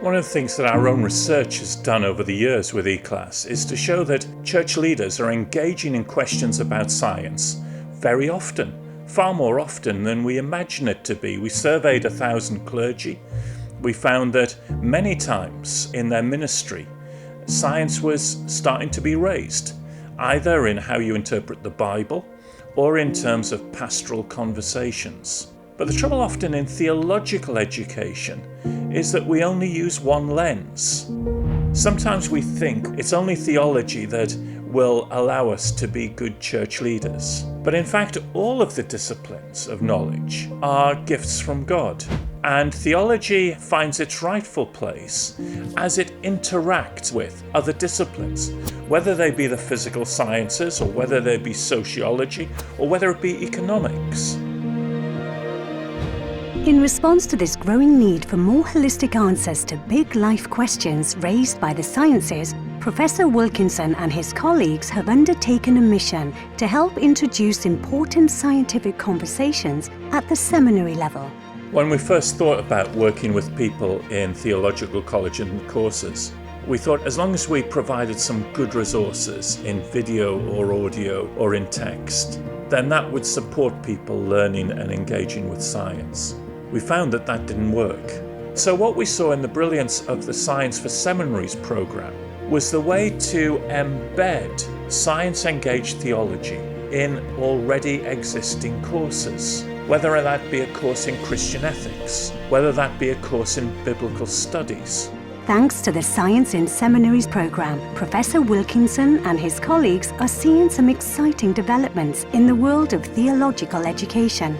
One of the things that our own research has done over the years with E-Class is to show that church leaders are engaging in questions about science very often, far more often than we imagine it to be. We surveyed 1,000 clergy. We found that many times in their ministry, science was starting to be raised, either in how you interpret the Bible or in terms of pastoral conversations. But the trouble often in theological education is that we only use one lens. Sometimes we think it's only theology that will allow us to be good church leaders. But in fact, all of the disciplines of knowledge are gifts from God. And theology finds its rightful place as it interacts with other disciplines, whether they be the physical sciences, or whether they be sociology, or whether it be economics. In response to this growing need for more holistic answers to big life questions raised by the sciences, Professor Wilkinson and his colleagues have undertaken a mission to help introduce important scientific conversations at the seminary level. When we first thought about working with people in theological college and courses, we thought as long as we provided some good resources in video or audio or in text, then that would support people learning and engaging with science. We found that that didn't work. So what we saw in the brilliance of the Science for Seminaries program was the way to embed science-engaged theology in already existing courses, whether that be a course in Christian ethics, whether that be a course in biblical studies. Thanks to the Science in Seminaries program, Professor Wilkinson and his colleagues are seeing some exciting developments in the world of theological education.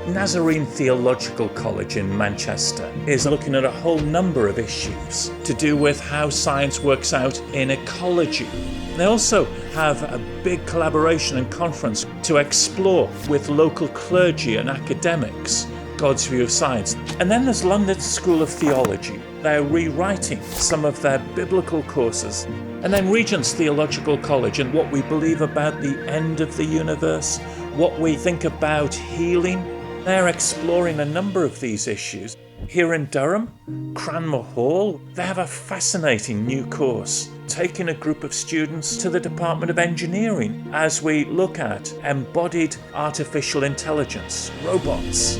Nazarene Theological College in Manchester is looking at a whole number of issues to do with how science works out in ecology. They also have a big collaboration and conference to explore with local clergy and academics God's view of science. And then there's London School of Theology. They're rewriting some of their biblical courses. And then Regent's Theological College and what we believe about the end of the universe, what we think about healing. They're exploring a number of these issues. Here in Durham, Cranmer Hall, they have a fascinating new course, taking a group of students to the Department of Engineering as we look at embodied artificial intelligence, robots.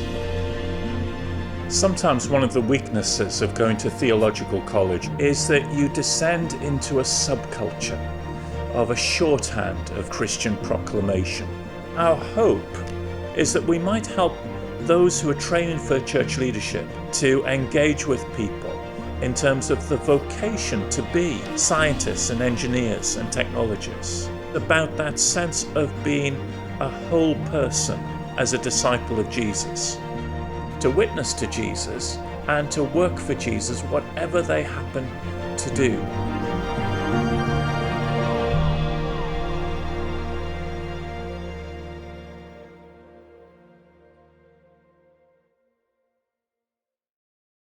Sometimes one of the weaknesses of going to theological college is that you descend into a subculture of a shorthand of Christian proclamation. Our hope is that we might help those who are training for church leadership to engage with people in terms of the vocation to be scientists and engineers and technologists, about that sense of being a whole person as a disciple of Jesus, to witness to Jesus and to work for Jesus whatever they happen to do.